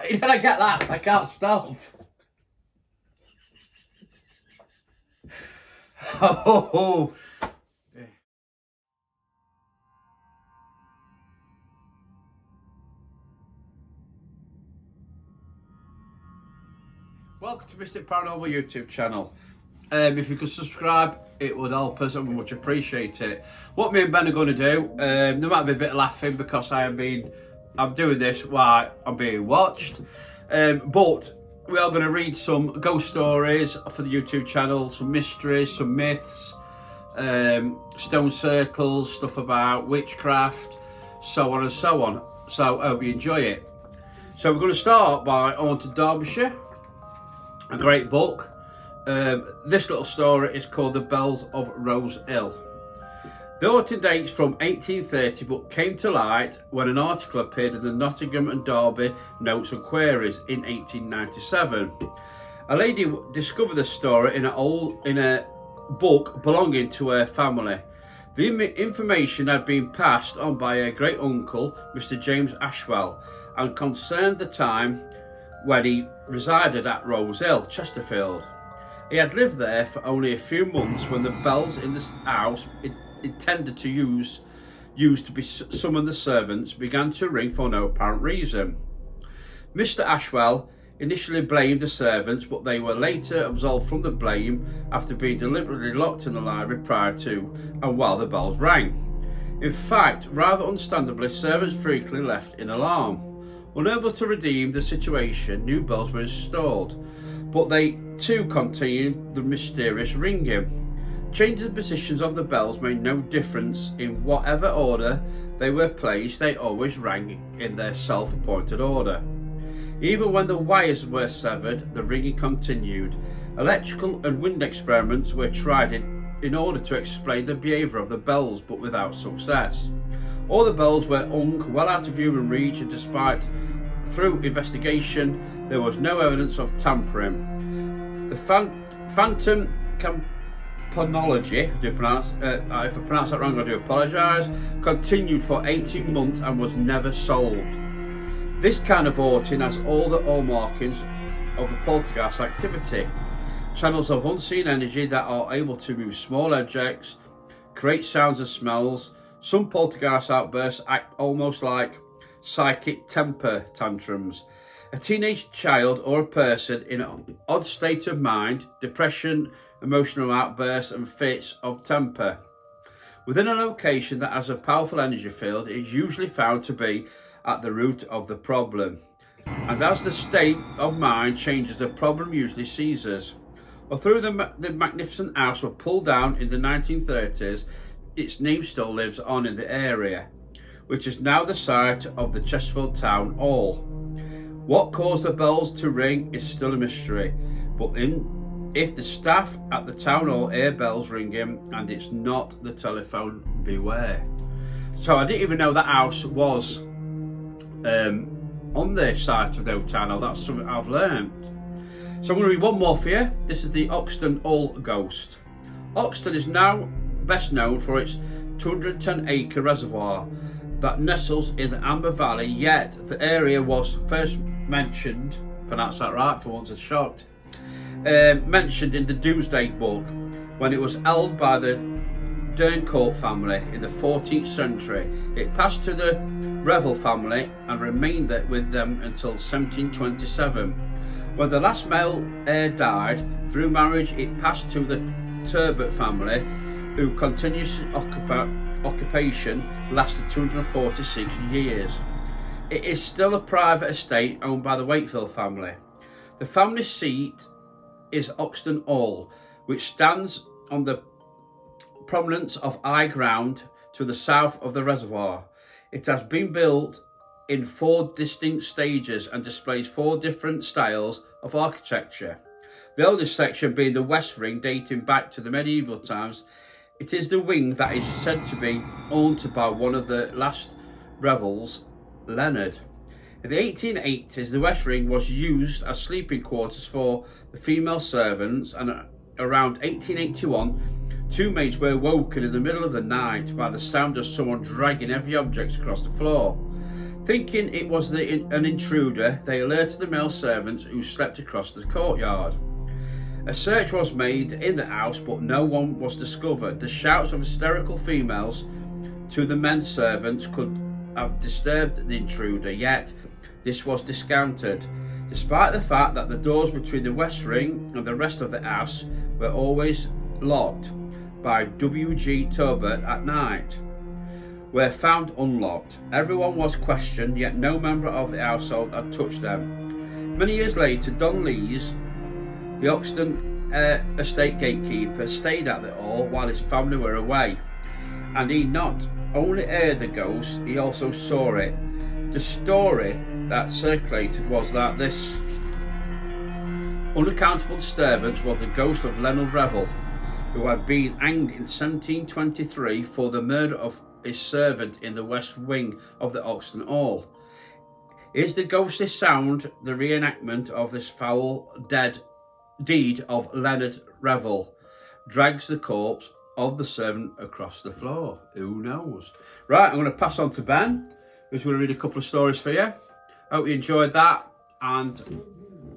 You gotta get that. I can't stop. Oh. Welcome to Mystic Paranormal YouTube channel. If you could subscribe, it would help us and we much appreciate it. What me and Ben are going to do, there might be a bit of laughing because I'm doing this while I'm being watched. But we are going to read some ghost stories for the YouTube channel, some mysteries, some myths, stone circles, stuff about witchcraft, so on and so on. So I hope you enjoy it. So we're going to start by Haunted Derbyshire, a great book. This little story is called The Bells of Rose Hill. The haunting dates from 1830 but came to light when an article appeared in the Nottingham and Derby Notes and Queries in 1897. A lady discovered the story in a book belonging to her family. The information had been passed on by her great uncle, Mr. James Ashwell, and concerned the time when he resided at Rose Hill, Chesterfield. He had lived there for only a few months when the bells in the house intended to use to summon the servants began to ring for no apparent reason. Mr. Ashwell initially blamed the servants, but they were later absolved from the blame after being deliberately locked in the library prior to and while the bells rang. In fact, rather understandably, servants frequently left in alarm. Unable to redeem the situation, new bells were installed, but they too continued the mysterious ringing. Changing the positions of the bells made no difference in whatever order they were placed, they always rang in their self-appointed order. Even when the wires were severed, the ringing continued. Electrical and wind experiments were tried in order to explain the behaviour of the bells, but without success. All the bells were hung well out of human reach, and despite through investigation there was no evidence of tampering. The phantom campanology, if I pronounce that wrong I do apologise, continued for 18 months and was never solved. This kind of haunting has all the hallmarkings of a poltergeist activity. Channels of unseen energy that are able to move small objects, create sounds and smells. Some poltergeist outbursts act almost like psychic temper tantrums. A teenage child or a person in an odd state of mind, depression, emotional outbursts and fits of temper. Within a location that has a powerful energy field, it is usually found to be at the root of the problem. And as the state of mind changes, the problem usually ceases. Although the magnificent house was pulled down in the 1930s, its name still lives on in the area, which is now the site of the Chesterfield Town Hall. What caused the bells to ring is still a mystery, but if the staff at the town hall hear bells ringing and it's not the telephone, beware. So I didn't even know that house was on the site of the old town hall. That's something I've learned. So I'm going to read one more for you. This is the Oxton Hall ghost. Oxton is now best known for its 210-acre reservoir that nestles in the Amber Valley, yet the area was first mentioned, pronounce that right for once, I'm shocked, mentioned in the Domesday Book when it was held by the Derncourt family in the 14th century. It passed to the Revel family and remained there with them until 1727. When the last male heir died, through marriage it passed to the Turbot family, whose continuous occupation lasted 246 years. It is still a private estate owned by the Wakefield family. The family seat is Oxton Hall, which stands on the prominence of high ground to the south of the reservoir. It has been built in 4 distinct stages and displays 4 different styles of architecture. The oldest section being the west wing, dating back to the medieval times. It is the wing that is said to be haunted by one of the last Revels, Leonard. In the 1880s, the west wing was used as sleeping quarters for the female servants, and around 1881, 2 maids were woken in the middle of the night by the sound of someone dragging heavy objects across the floor. Thinking it was an intruder, they alerted the male servants who slept across the courtyard. A search was made in the house, but no one was discovered. The shouts of hysterical females to the men servants could have disturbed the intruder, yet this was discounted, despite the fact that the doors between the west wing and the rest of the house were always locked by W.G. Tobert at night, were found unlocked. Everyone was questioned, yet no member of the household had touched them. Many years later, Don Lees, the Oxton estate gatekeeper, stayed at the hall while his family were away, and he not only heard the ghost, he also saw it. The story that circulated was that this unaccountable disturbance was the ghost of Leonard Revel, who had been hanged in 1723 for the murder of his servant in the west wing of the Oxton Hall. Is the ghostly sound the reenactment of this foul deed of Leonard Revel? Drags the corpse of the servant across the floor. Who knows? Right, I'm going to pass on to Ben, who's going to read a couple of stories for you. Hope you enjoyed that, and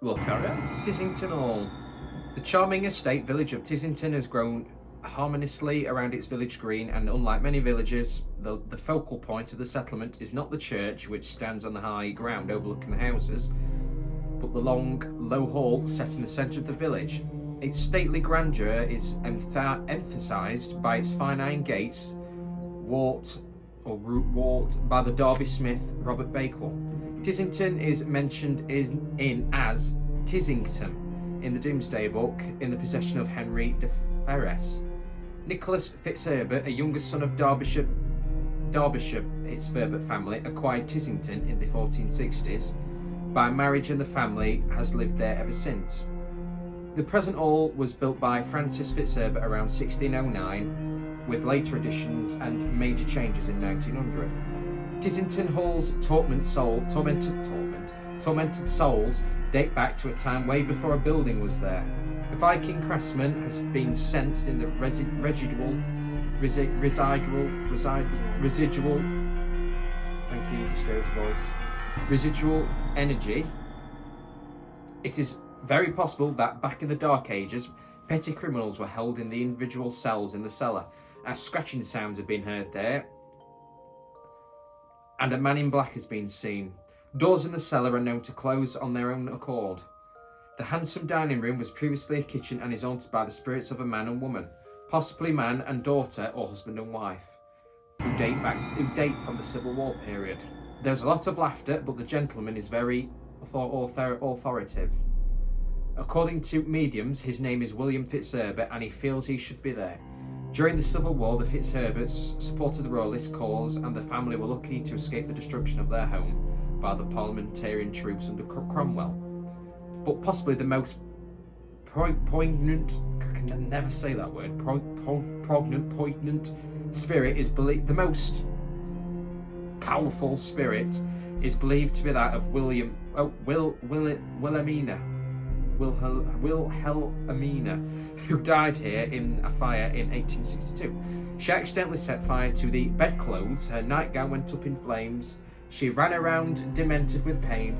we'll carry on. Tissington Hall. The charming estate village of Tissington has grown harmoniously around its village green, and unlike many villages, the focal point of the settlement is not the church, which stands on the high ground overlooking the houses, but the long, low hall set in the centre of the village. Its stately grandeur is emphasised by its fine iron gates, wrought by the Derby smith Robert Bakewell. Tissington is mentioned as Tissington in the Domesday Book, in the possession of Henry de Ferrers. Nicholas Fitzherbert, a younger son of Derbyshire, its Fitzherbert family, acquired Tissington in the 1460s by marriage, and the family has lived there ever since. The present hall was built by Francis Fitzherbert around 1609, with later additions and major changes in 1900. Tissington Hall's tormented souls date back to a time way before a building was there. The Viking craftsman has been sensed in the residual. Thank you, Stowe's voice. Residual energy. It is very possible that back in the Dark Ages, petty criminals were held in the individual cells in the cellar, as scratching sounds have been heard there, and a man in black has been seen. Doors in the cellar are known to close on their own accord. The handsome dining room was previously a kitchen and is haunted by the spirits of a man and woman, possibly man and daughter or husband and wife, who date from the Civil War period. There's a lot of laughter, but the gentleman is very authoritative. According to mediums, his name is William Fitzherbert, and he feels he should be there. During the Civil War, the Fitzherberts supported the Royalist cause, and the family were lucky to escape the destruction of their home by the parliamentarian troops under Cromwell. But possibly the most poignant, I can never say that word, poignant spirit is believed, the most powerful spirit is believed to be that of Wilhelmina, who died here in a fire in 1862. She accidentally set fire to the bedclothes, her nightgown went up in flames, she ran around demented with pain.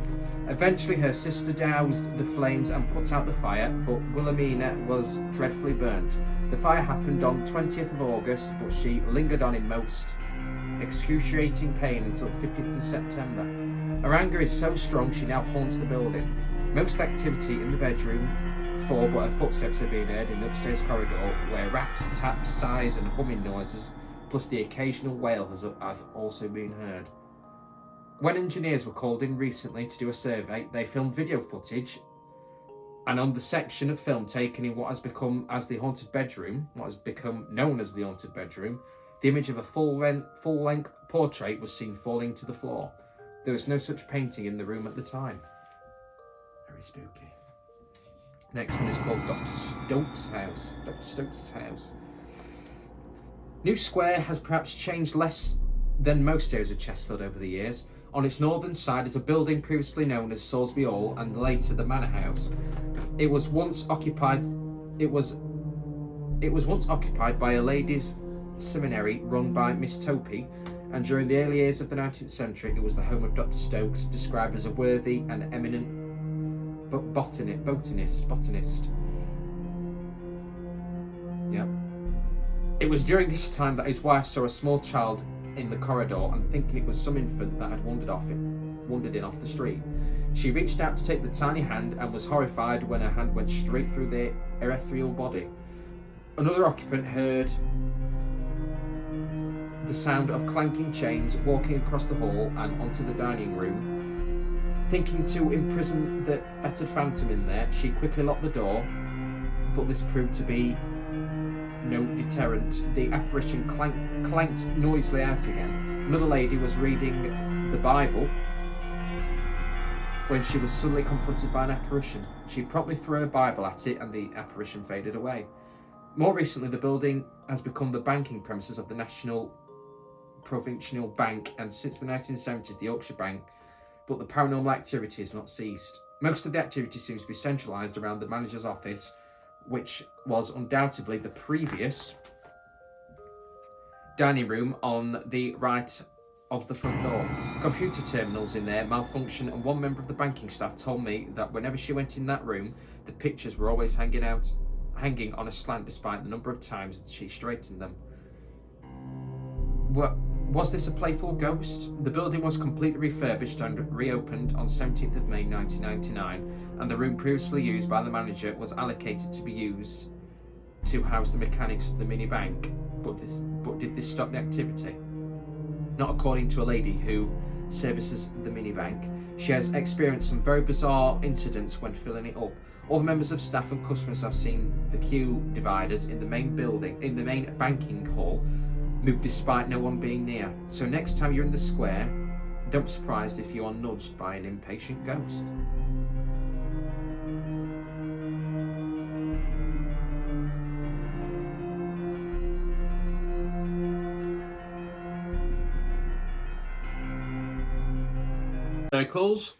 Eventually her sister doused the flames and put out the fire, but Wilhelmina was dreadfully burnt. The fire happened on 20th of August, but she lingered on in most excruciating pain until 15th of September. Her anger is so strong she now haunts the building. Most activity in the bedroom, but her footsteps are being heard in the upstairs corridor, where raps, taps, sighs and humming noises, plus the occasional wail have also been heard. When engineers were called in recently to do a survey, they filmed video footage, and on the section of film taken in what has become known as the haunted bedroom, the image of a full-length portrait was seen falling to the floor. There was no such painting in the room at the time. Very spooky. Next one is called Dr. Stokes' house. Dr. Stokes' house. New Square has perhaps changed less than most areas of Chesterfield over the years. On its northern side is a building previously known as Salisbury Hall and later the Manor House. It was once occupied by a ladies' seminary run by Miss Topey, and during the early years of the 19th century it was the home of Dr. Stokes, described as a worthy and eminent botanist. Yeah. It was during this time that his wife saw a small child in the corridor, and thinking it was some infant that had wandered in off the street, she reached out to take the tiny hand and was horrified when her hand went straight through the ethereal body. Another occupant heard the sound of clanking chains walking across the hall and onto the dining room. Thinking to imprison the fettered phantom in there, she quickly locked the door, but this proved to be no deterrent. The apparition clanked noisily out again. Another lady was reading the Bible when she was suddenly confronted by an apparition. She promptly threw her Bible at it and the apparition faded away. More recently, the building has become the banking premises of the National Provincial Bank, and since the 1970s the Yorkshire Bank, but the paranormal activity has not ceased. Most of the activity seems to be centralised around the manager's office, which was undoubtedly the previous dining room on the right of the front door. Computer terminals in there malfunction, and one member of the banking staff told me that whenever she went in that room, the pictures were always hanging on a slant despite the number of times that she straightened them. Was this a playful ghost? The building was completely refurbished and reopened on 17th of May 1999, and the room previously used by the manager was allocated to be used to house the mechanics of the mini bank. But did this stop the activity? Not according to a lady who services the mini bank. She has experienced some very bizarre incidents when filling it up. All the members of staff and customers have seen the queue dividers in the main banking hall move despite no one being near. So next time you're in the square, don't be surprised if you are nudged by an impatient ghost. Vehicles.